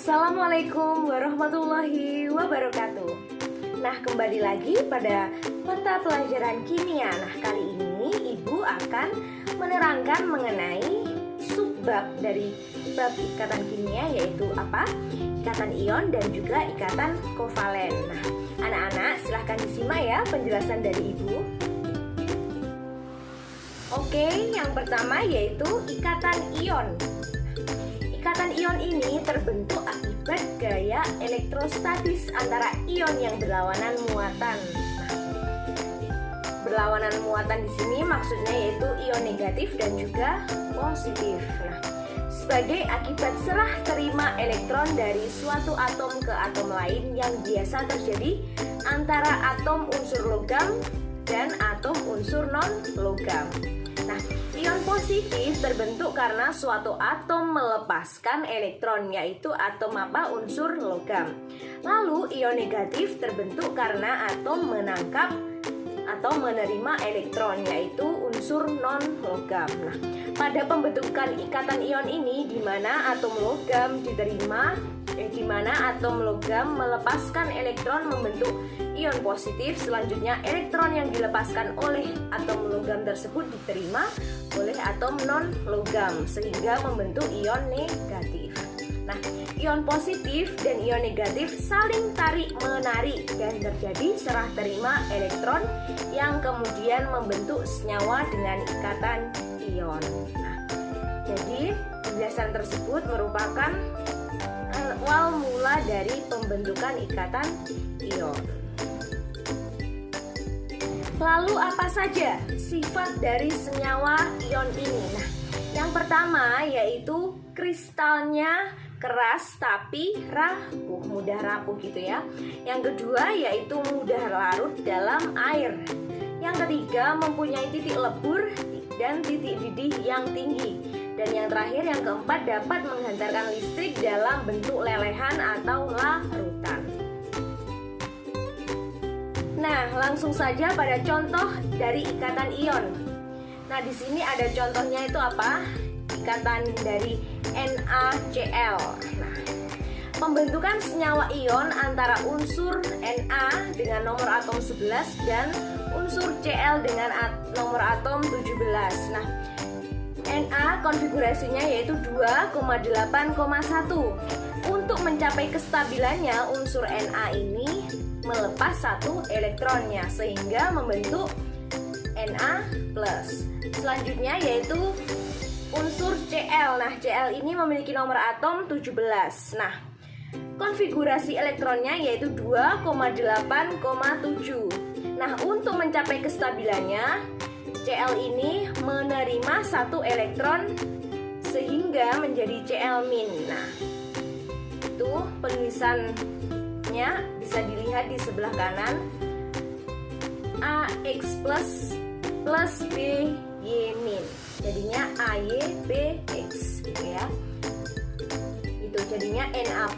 Assalamualaikum warahmatullahi wabarakatuh. Nah, kembali lagi pada mata pelajaran kimia. Nah, kali ini Ibu akan menerangkan mengenai subbab dari bab ikatan kimia, yaitu apa? Ikatan ion dan juga ikatan kovalen. Nah, anak-anak silahkan disimak ya penjelasan dari Ibu. Oke, yang pertama yaitu ikatan ion. Ikatan ion ini terbentuk akibat gaya elektrostatis antara ion yang berlawanan muatan. Nah, berlawanan muatan di sini maksudnya yaitu ion negatif dan juga positif. Nah, sebagai akibat serah terima elektron dari suatu atom ke atom lain yang biasa terjadi antara atom unsur logam dan atom unsur non-logam. Nah, ion positif terbentuk karena suatu atom melepaskan elektron, yaitu atom unsur logam. Lalu ion negatif terbentuk karena atom menangkap atau menerima elektron, yaitu unsur non-logam. Nah, pada pembentukan ikatan ion ini di mana atom logam melepaskan elektron membentuk ion positif, selanjutnya elektron yang dilepaskan oleh atom logam tersebut diterima oleh atom non-logam sehingga membentuk ion negatif. Nah, ion positif dan ion negatif saling tarik-menarik dan terjadi serah terima elektron yang kemudian membentuk senyawa dengan ikatan ion. Nah, jadi penjelasan tersebut merupakan awal mula dari pembentukan ikatan ion. Lalu apa saja sifat dari senyawa ion ini? Nah, yang pertama yaitu kristalnya keras tapi rapuh, mudah rapuh gitu ya. Yang kedua yaitu mudah larut dalam air. Yang ketiga mempunyai titik lebur dan titik didih yang tinggi. Dan yang terakhir, yang keempat, dapat menghantarkan listrik dalam bentuk lelehan atau larutan. Nah, langsung saja pada contoh dari ikatan ion. Nah, di sini ada contohnya itu apa? Ikatan dari NaCl. Nah, pembentukan senyawa ion antara unsur Na dengan nomor atom 11 dan unsur Cl dengan nomor atom 17. Nah, Na konfigurasinya yaitu 2,8,1. Untuk mencapai kestabilannya, unsur Na ini melepas satu elektronnya sehingga membentuk Na+. Selanjutnya yaitu unsur Cl. Nah, Cl ini memiliki nomor atom 17. Nah, konfigurasi elektronnya yaitu 2,8,7. Nah, untuk mencapai kestabilannya, Cl ini menerima satu elektron sehingga menjadi Cl-. Nah, itu penulisannya bisa dilihat di sebelah kanan. AX plus BY-. Jadinya AYBX gitu ya. Itu jadinya Na+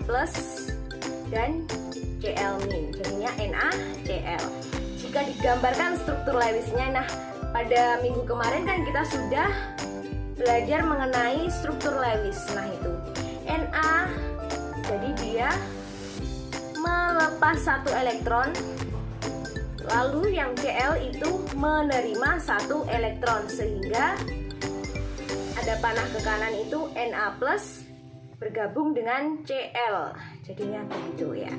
dan Cl-. Jadinya NaCl. Jika digambarkan struktur Lewisnya, nah pada minggu kemarin kan kita sudah belajar mengenai struktur Lewis. Nah, itu Na, jadi dia melepas satu elektron, lalu yang Cl itu menerima satu elektron sehingga ada panah ke kanan itu Na+ bergabung dengan Cl. Jadinya begitu ya.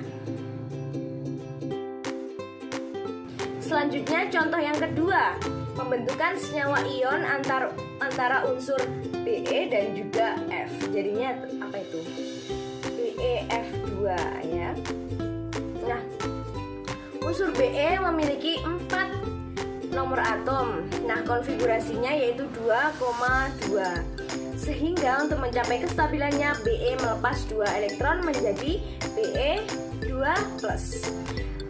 Selanjutnya contoh yang kedua, pembentukan senyawa ion antara unsur Be dan juga F. Jadinya apa itu? BeF2 ya. Nah, unsur Be memiliki 4 nomor atom. Nah, konfigurasinya yaitu 2,2. Sehingga untuk mencapai kestabilannya, Be melepas 2 elektron menjadi Be2+.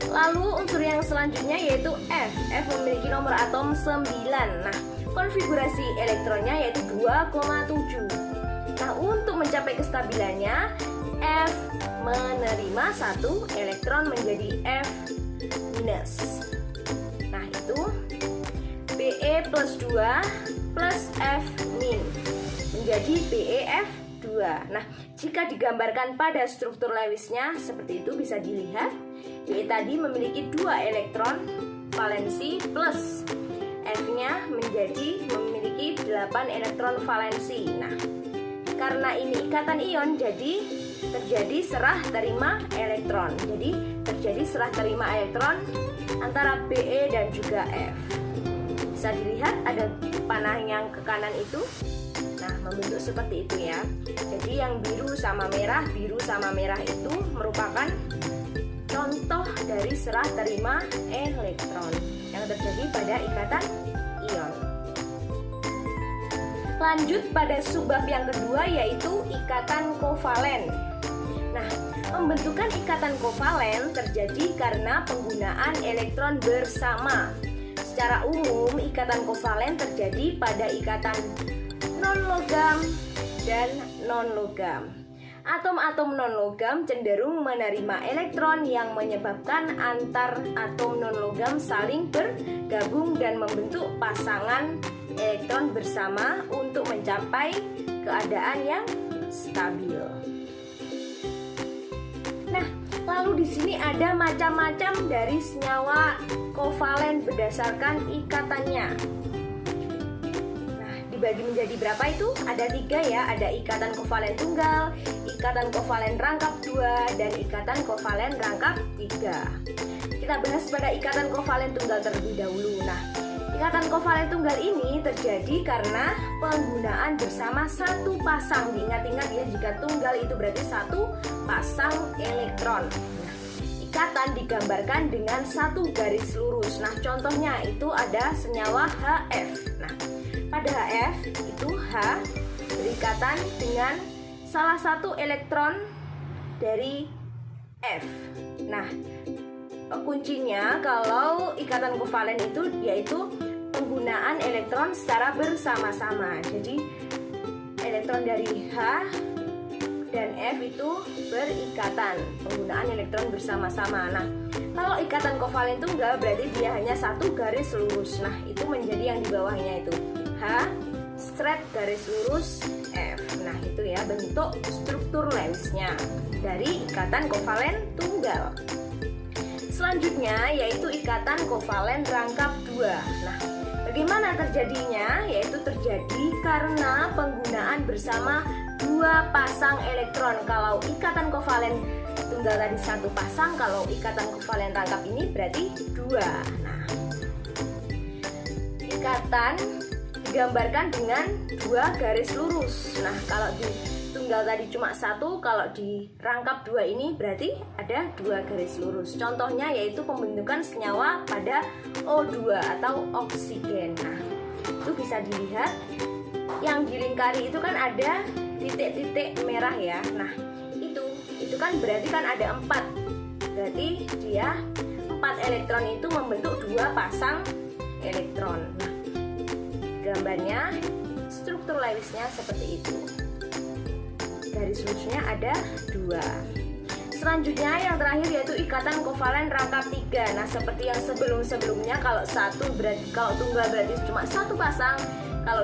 Lalu unsur yang selanjutnya yaitu F. F memiliki nomor atom 9. Nah, konfigurasi elektronnya yaitu 2,7. Nah, untuk mencapai kestabilannya, F menerima satu elektron menjadi F-. Nah, itu Be+2 plus F- menjadi BeF2+. 2. Nah, jika digambarkan pada struktur Lewisnya seperti itu bisa dilihat, Be tadi memiliki 2 elektron valensi plus F-nya memiliki 8 elektron valensi. Nah, karena ini ikatan ion jadi terjadi serah terima elektron. Jadi terjadi serah terima elektron antara Be dan juga F. Bisa dilihat ada panah yang ke kanan itu. Nah, membentuk seperti itu ya. Jadi yang biru sama merah itu merupakan contoh dari serah terima elektron yang terjadi pada ikatan ion. Lanjut pada subbab yang kedua yaitu ikatan kovalen. Nah, pembentukan ikatan kovalen terjadi karena penggunaan elektron bersama. Secara umum, ikatan kovalen terjadi pada ikatan non-logam dan non-logam. Atom-atom non-logam cenderung menerima elektron yang menyebabkan antar atom non-logam saling bergabung dan membentuk pasangan elektron bersama untuk mencapai keadaan yang stabil. Nah, lalu di sini ada macam-macam dari senyawa kovalen berdasarkan ikatannya. Nah, dibagi menjadi berapa itu? Ada 3 ya, ada ikatan kovalen tunggal, ikatan kovalen rangkap 2, dan ikatan kovalen rangkap 3. Kita bahas pada ikatan kovalen tunggal terlebih dahulu. Nah, ikatan kovalen tunggal ini terjadi karena penggunaan bersama satu pasang. Diingat-ingat ya, jika tunggal itu berarti satu pasang elektron. Nah, ikatan digambarkan dengan satu garis lurus. Nah, contohnya itu ada senyawa HF. Nah, pada HF itu H berikatan dengan salah satu elektron dari F. Nah, kuncinya kalau ikatan kovalen itu yaitu penggunaan elektron secara bersama-sama. Jadi elektron dari H dan F itu berikatan, penggunaan elektron bersama-sama. Nah, kalau ikatan kovalen tunggal berarti dia hanya satu garis lurus. Nah, itu menjadi yang di bawahnya itu H straight garis lurus F. Nah, itu ya bentuk struktur Lewisnya dari ikatan kovalen tunggal. Selanjutnya yaitu ikatan kovalen rangkap 2. Nah, bagaimana terjadinya? Yaitu terjadi karena penggunaan bersama 2 pasang elektron. Kalau ikatan kovalen tunggal tadi satu pasang, kalau ikatan kovalen rangkap ini berarti 2. Nah, ikatan digambarkan dengan 2 garis lurus. Nah, kalau di tunggal tadi cuma satu, kalau di rangkap 2 ini berarti ada 2 garis lurus. Contohnya yaitu pembentukan senyawa pada O2 atau oksigen. Nah, itu bisa dilihat yang dilingkari itu kan ada titik-titik merah ya. Nah, itu kan berarti kan ada 4. Berarti dia 4 elektron itu membentuk 2 pasang elektron. Nah, gambarnya struktur Lewisnya seperti itu. Garis lurusnya ada 2. Selanjutnya yang terakhir yaitu ikatan kovalen rangkap 3. Nah, seperti yang sebelum-sebelumnya, kalau tunggal berarti cuma satu pasang, kalau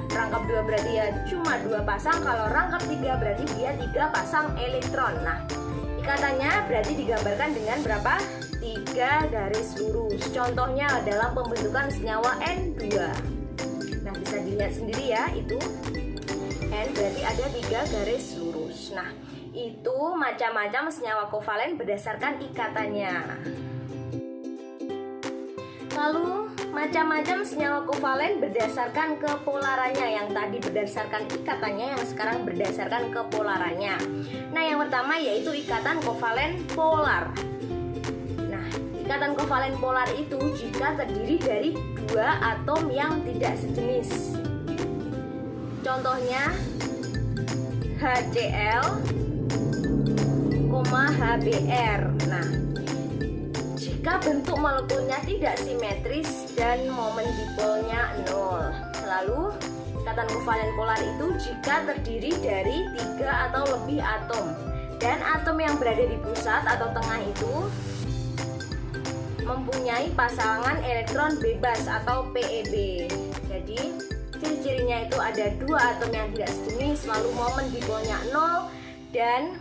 rangkap 2 berarti ya cuma 2 pasang, kalau rangkap 3 berarti dia 3 pasang elektron. Nah, ikatannya berarti digambarkan dengan berapa? 3 garis lurus. Contohnya dalam pembentukan senyawa N2. Nah, bisa dilihat sendiri ya, itu N berarti ada 3 garis lurus. Nah, itu macam-macam senyawa kovalen berdasarkan ikatannya. Lalu macam-macam senyawa kovalen berdasarkan kepolarannya. Yang tadi berdasarkan ikatannya, yang sekarang berdasarkan kepolarannya. Nah, yang pertama yaitu ikatan kovalen polar. Nah, ikatan kovalen polar itu jika terdiri dari 2 atom yang tidak sejenis. Contohnya HCl, HBr. Nah, jika bentuk molekulnya tidak simetris dan momen dipolnya 0. Lalu ikatan kovalen polar itu jika terdiri dari 3 atau lebih atom, dan atom yang berada di pusat atau tengah itu mempunyai pasangan elektron bebas atau PEB. Jadi Ciri-cirinya itu ada dua atom yang tidak sejenis, lalu momen dipolnya 0, dan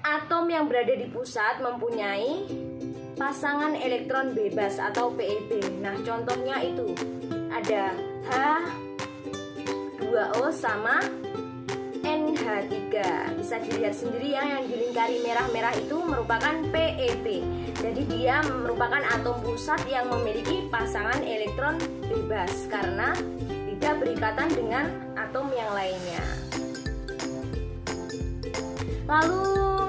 atom yang berada di pusat mempunyai pasangan elektron bebas atau PeB. Nah, contohnya itu ada H2O sama NH3. Bisa dilihat sendiri ya, yang dilingkari merah-merah itu merupakan PeB. Jadi dia merupakan atom pusat yang memiliki pasangan elektron bebas karena tidak berikatan dengan atom yang lainnya. Lalu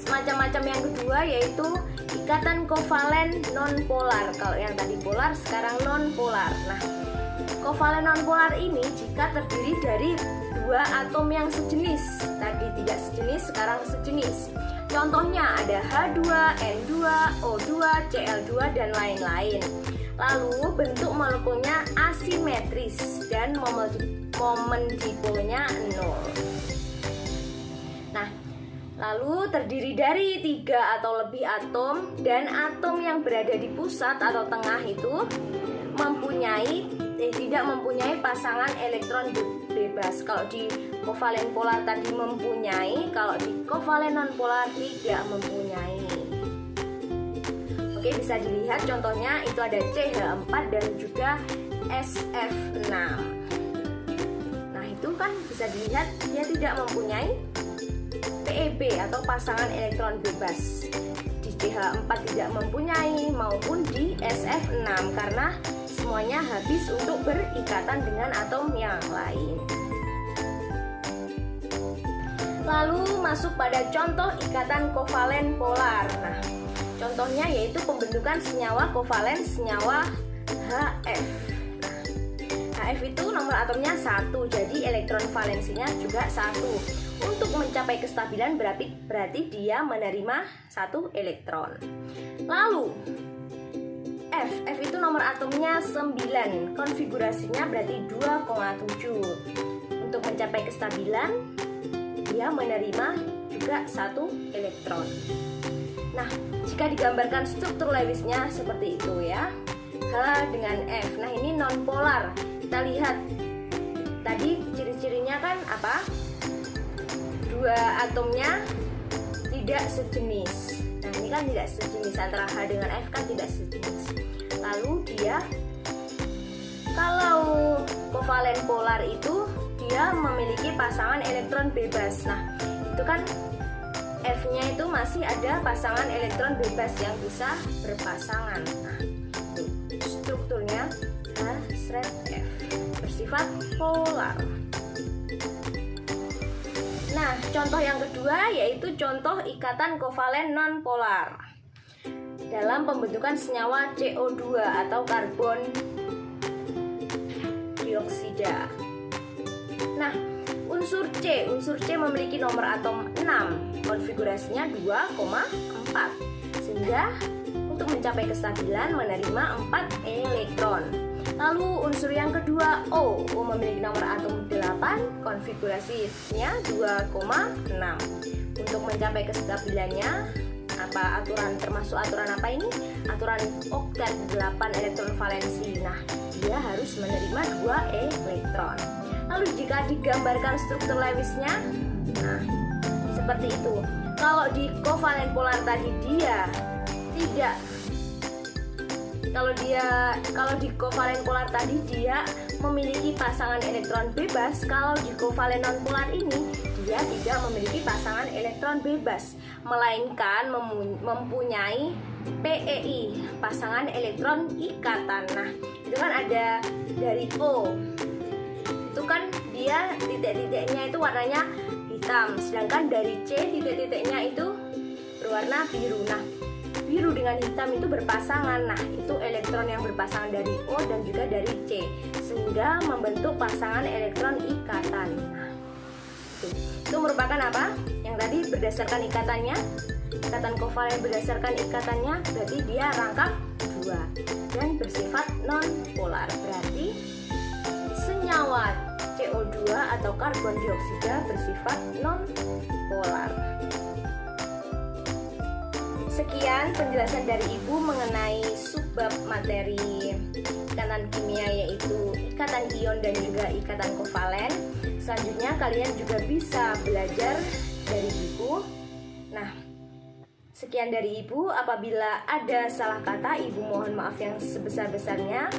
macam-macam yang kedua yaitu ikatan kovalen nonpolar. Kalau yang tadi polar, sekarang nonpolar. Nah, kovalen nonpolar ini jika terdiri dari dua atom yang sejenis. Tadi tidak sejenis, sekarang sejenis. Contohnya ada H2, N2, O2, Cl2 dan lain-lain. Lalu bentuk molekulnya asimetris dan momen dipolnya 0. Nah, lalu terdiri dari 3 atau lebih atom, dan atom yang berada di pusat atau tengah itu tidak mempunyai pasangan elektron bebas. Kalau di kovalen polar tadi mempunyai, kalau di kovalen nonpolar tidak mempunyai. Oke, bisa dilihat contohnya itu ada CH4 dan juga SF6. Nah, itu kan bisa dilihat dia tidak mempunyai PeB atau pasangan elektron bebas. Di CH4 tidak mempunyai maupun di SF6 karena semuanya habis untuk berikatan dengan atom yang lain. Lalu masuk pada contoh ikatan kovalen polar. Nah, contohnya yaitu pembentukan senyawa kovalen senyawa HF. Nah, HF itu nomor atomnya 1, jadi elektron valensinya juga 1. Untuk mencapai kestabilan berarti dia menerima 1 elektron. Lalu F itu nomor atomnya 9, konfigurasinya berarti 2,7. Untuk mencapai kestabilan dia menerima juga 1 elektron. Nah, jika digambarkan struktur Lewisnya seperti itu ya, H dengan F. Nah, ini nonpolar. Kita lihat tadi ciri-cirinya kan apa? Dua atomnya tidak sejenis. Nah, ini kan tidak sejenis, antara H dengan F kan tidak sejenis. Lalu dia, kalau kovalen polar itu dia memiliki pasangan elektron bebas. Nah, itu kan F-nya itu masih ada pasangan elektron bebas yang bisa berpasangan. Nah, itu strukturnya H/F, bersifat polar. Nah, contoh yang kedua yaitu contoh ikatan kovalen nonpolar dalam pembentukan senyawa CO2 atau karbon dioksida. Nah, unsur C memiliki nomor atom 6, konfigurasinya 2,4, sehingga untuk mencapai kestabilan menerima 4 elektron. Lalu unsur yang kedua O memiliki nomor atom 8, konfigurasinya 2,6. Untuk mencapai kestabilannya termasuk aturan apa ini? Aturan oktet 8 elektron valensi. Nah, dia harus menerima 2 elektron. Lalu jika digambarkan struktur Lewisnya, nah seperti itu. Kalau di kovalen polar tadi dia tidak, kalau di kovalen polar tadi dia memiliki pasangan elektron bebas. Kalau di kovalen nonpolar ini dia tidak memiliki pasangan elektron bebas, melainkan mempunyai PeI, pasangan elektron ikatan. Nah, itu kan ada dari O, itu kan dia titik-titiknya itu warnanya hitam, sedangkan dari C titik-titiknya itu berwarna biru. Nah, biru dengan hitam itu berpasangan. Nah, itu elektron yang berpasangan dari O dan juga dari C, sehingga membentuk pasangan elektron ikatan. Nah, itu merupakan apa? Yang tadi berdasarkan ikatannya, ikatan kovalen berdasarkan ikatannya, berarti dia rangkap 2 dan bersifat non-polar. Berarti senyawa CO2 atau karbon dioksida bersifat non-polar. Sekian penjelasan dari Ibu mengenai subbab materi ikatan kimia yaitu ikatan ion dan juga ikatan kovalen. Selanjutnya kalian juga bisa belajar dari buku. Nah, sekian dari Ibu. Apabila ada salah kata, Ibu mohon maaf yang sebesar-besarnya.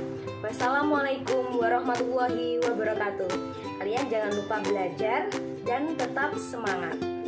Wassalamualaikum warahmatullahi wabarakatuh. Kalian jangan lupa belajar dan tetap semangat.